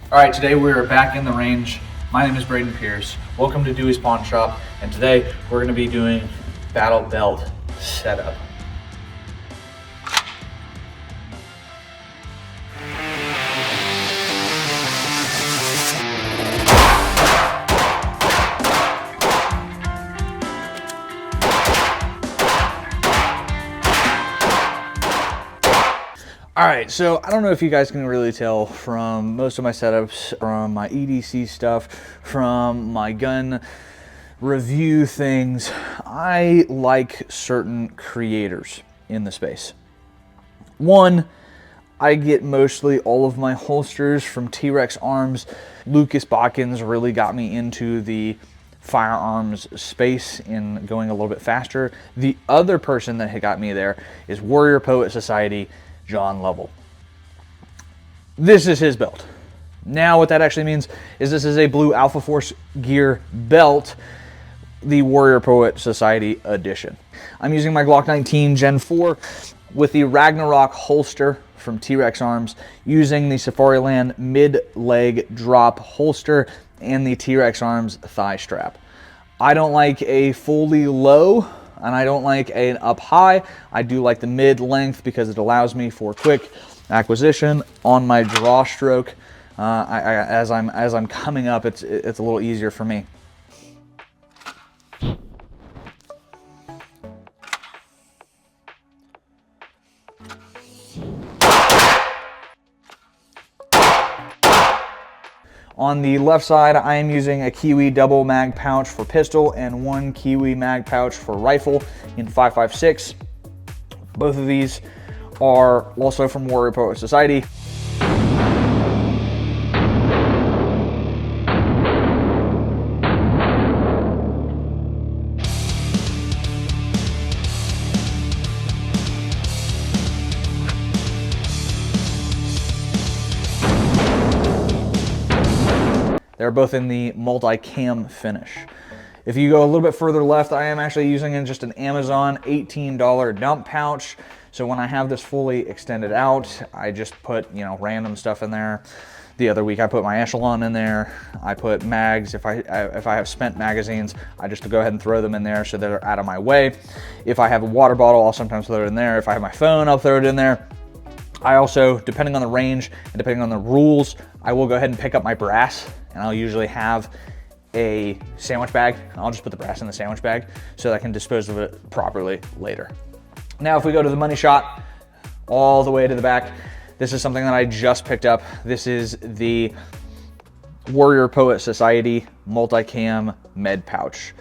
All right, today we are back in the range. My name is Braydn Pierce. Welcome to Dewey's Pawn Shop, and today we're going to be doing battle belt setup. All right, so I don't know if you guys can really tell from most of my setups, from my EDC stuff, from my gun review things, I like certain creators in the space. One, I get mostly all of my holsters from Trex Arms. Lucas Botkins really got me into the firearms space in going a little bit faster. The other person that had got me there is Warrior Poet Society, John Lovell. This is his belt. Now what that actually means is this is a Blue Alpha Force gear belt, the Warrior Poet Society edition. I'm using my Glock 19 Gen 4 with the Ragnarok holster from Trex Arms, using the Safariland mid-leg drop holster and the Trex Arms thigh strap. I don't like a fully low, and I don't like an up high. I do like the mid length because it allows me for quick acquisition on my draw stroke. As I'm coming up, it's a little easier for me. On the left side, I am using a Kiwi double mag pouch for pistol and one Kiwi mag pouch for rifle in 5.56. Both of these are also from Warrior Poet Society. They're both in the multi-cam finish. If you go a little bit further left, I am actually using just an Amazon $18 dump pouch. So when I have this fully extended out, I just put, random stuff in there. The other week I put my Echelon in there. I put mags. If I have spent magazines, I just go ahead and throw them in there so they're out of my way. If I have a water bottle, I'll sometimes throw it in there. If I have my phone, I'll throw it in there. I also, depending on the range and depending on the rules, I will go ahead and pick up my brass, and I'll usually have a sandwich bag. I'll just put the brass in the sandwich bag so that I can dispose of it properly later. Now, if we go to the money shot, all the way to the back, this is something that I just picked up. This is the Warrior Poet Society multicam med pouch.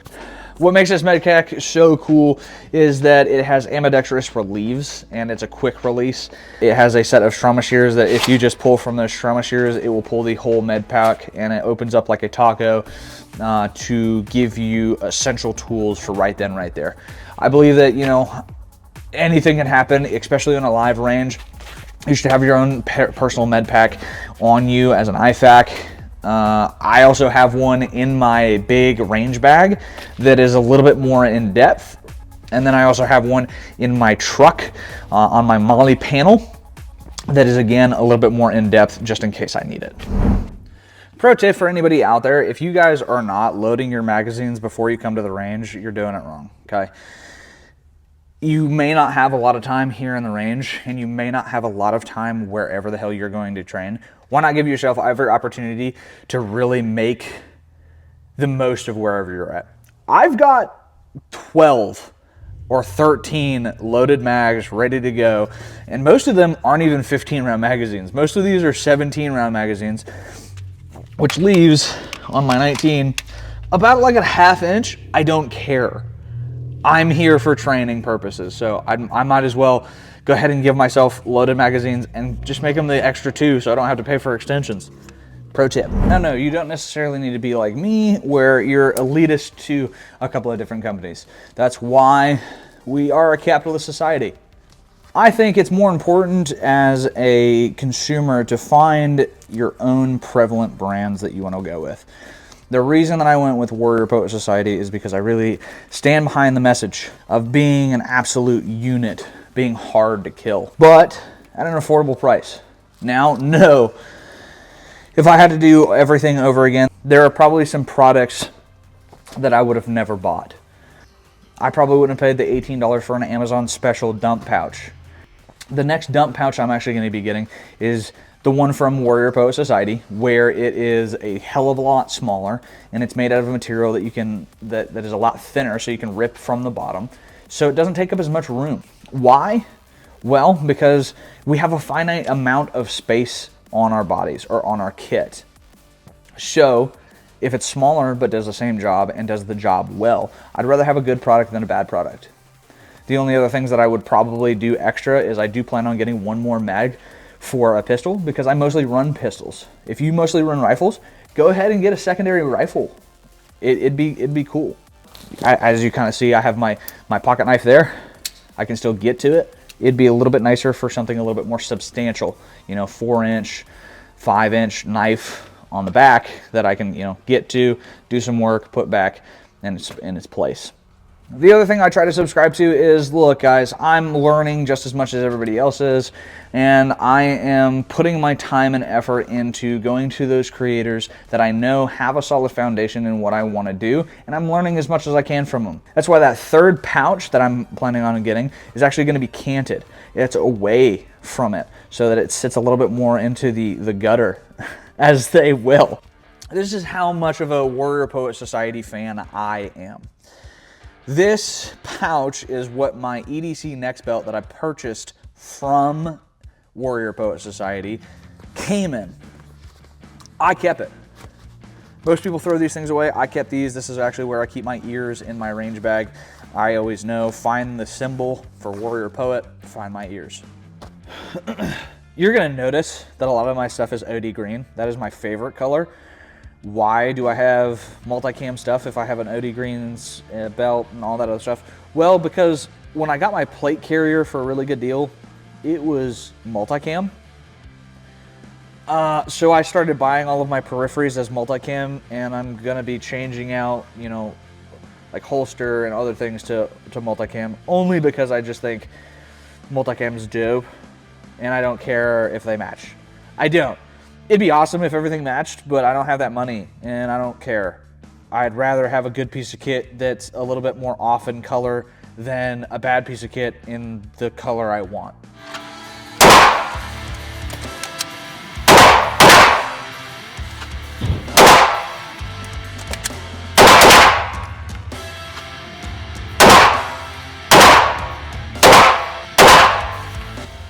What makes this med pack so cool is that it has ambidextrous reliefs and it's a quick release. It has a set of trauma shears that if you just pull from those trauma shears, it will pull the whole med pack, and it opens up like a taco to give you essential tools for right then, right there. I believe that, anything can happen, especially on a live range. You should have your own personal med pack on you as an ifak. I also have one in my big range bag that is a little bit more in depth. And then I also have one in my truck on my Molly panel that is, again, a little bit more in depth just in case I need it. Pro tip for anybody out there: if you guys are not loading your magazines before you come to the range, you're doing it wrong, okay? You may not have a lot of time here in the range, and you may not have a lot of time wherever the hell you're going to train. Why not give yourself every opportunity to really make the most of wherever you're at? I've got 12 or 13 loaded mags ready to go, and most of them aren't even 15-round magazines. Most of these are 17-round magazines, which leaves on my 19 about like a ½ inch. I don't care. I'm here for training purposes, so I might as well go ahead and give myself loaded magazines and just make them the extra 2 so I don't have to pay for extensions. Pro tip. No, you don't necessarily need to be like me where you're elitist to a couple of different companies. That's why we are a capitalist society. I think it's more important as a consumer to find your own prevalent brands that you want to go with. The reason that I went with Warrior Poet Society is because I really stand behind the message of being an absolute unit, being hard to kill, but at an affordable price. Now, no, If I had to do everything over again, there are probably some products that I would have never bought. I probably wouldn't have paid the $18 for an Amazon special dump pouch. The next dump pouch I'm actually going to be getting is the one from Warrior Poet Society, where it is a hell of a lot smaller, and it's made out of a material that you can that is a lot thinner, so you can rip from the bottom. So it doesn't take up as much room. Why? Well, because we have a finite amount of space on our bodies or on our kit. So if it's smaller but does the same job and does the job well, I'd rather have a good product than a bad product. The only other things that I would probably do extra is I do plan on getting one more mag for a pistol, because I mostly run pistols. If you mostly run rifles, go ahead and get a secondary rifle. It'd be cool. As you kind of see, I have my pocket knife there. I can still get to it. It'd be a little bit nicer for something a little bit more substantial, 4-inch, 5-inch knife on the back that I can, get to, do some work, put back in its place. The other thing I try to subscribe to is, look guys, I'm learning just as much as everybody else is, and I am putting my time and effort into going to those creators that I know have a solid foundation in what I want to do, and I'm learning as much as I can from them. That's why that third pouch that I'm planning on getting is actually going to be canted. It's away from it so that it sits a little bit more into the gutter, as they will. This is how much of a Warrior Poet Society fan I am. This pouch is what my EDC neck belt that I purchased from Warrior Poet Society came in. I kept it. Most people throw these things away. I kept these. This is actually where I keep my ears in my range bag. I always know, find the symbol for Warrior Poet, find my ears. You're gonna notice that a lot of my stuff is OD green. That is my favorite color. Why do I have multicam stuff if I have an OD greens belt and all that other stuff? Well, because when I got my plate carrier for a really good deal, it was multicam. So I started buying all of my peripheries as multicam, and I'm gonna be changing out, like holster and other things to multicam, only because I just think multicam is dope, and I don't care if they match. I don't. It'd be awesome if everything matched, but I don't have that money, and I don't care. I'd rather have a good piece of kit that's a little bit more off in color than a bad piece of kit in the color I want.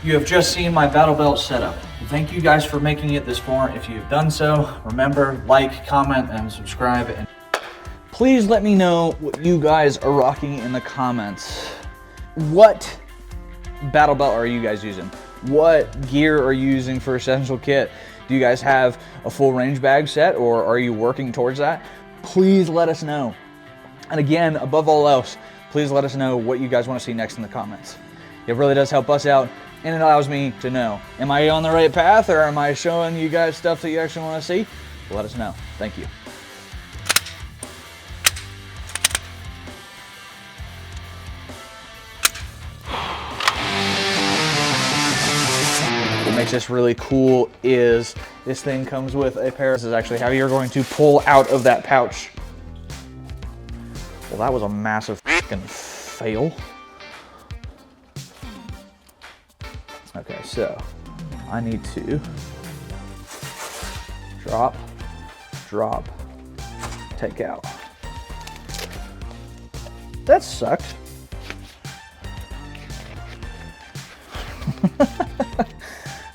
You have just seen my battle belt setup. Thank you guys for making it this far. If you've done so, remember, like, comment, and subscribe. And please let me know what you guys are rocking in the comments. What battle belt are you guys using? What gear are you using for essential kit? Do you guys have a full range bag set, or are you working towards that? Please let us know. And again, above all else, please let us know what you guys want to see next in the comments. It really does help us out, and it allows me to know, am I on the right path, or am I showing you guys stuff that you actually want to see? Let us know. Thank you. What makes this really cool is this thing comes with a pair. This is actually how you're going to pull out of that pouch. Well, that was a massive fucking fail. Okay, so I need to drop, take out. That sucked.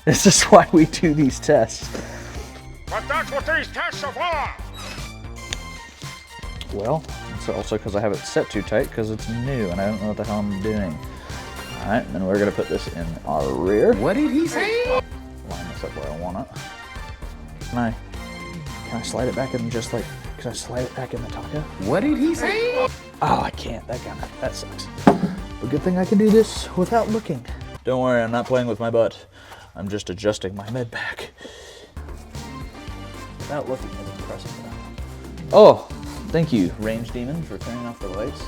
This is why we do these tests. But that's what these tests are for! Well, it's also because I have it set too tight because it's new and I don't know what the hell I'm doing. All right, then we're gonna put this in our rear. What did he say? Line this up where I want it. Can I slide it back in just like, can I slide it back in the taco? What did he say? Oh, I can't, that sucks. But good thing I can do this without looking. Don't worry, I'm not playing with my butt. I'm just adjusting my med pack. Without looking is impressive enough. Oh, thank you, Range Demon, for turning off the lights.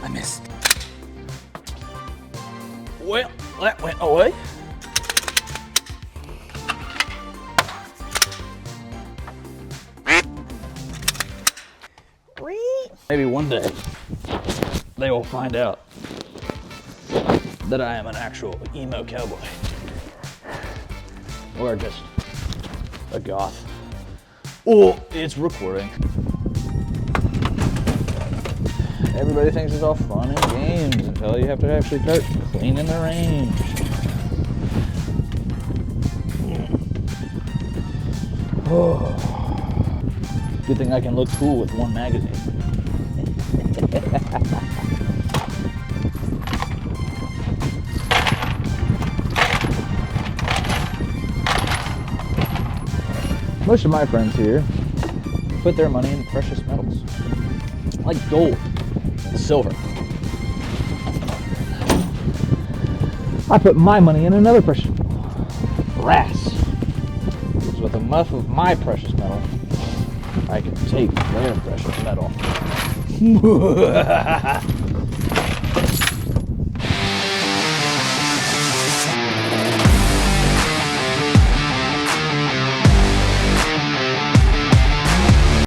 I missed. Well, that went away. Maybe one day they will find out that I am an actual emo cowboy. Or just a goth. Oh, it's recording. Everybody thinks it's all fun and games until you have to actually start cleaning the range. Oh. Good thing I can look cool with one magazine. Most of my friends here put their money in precious metals, like gold and silver. I put my money in another precious metal, brass. Because with enough of my precious metal, I can take their precious metal.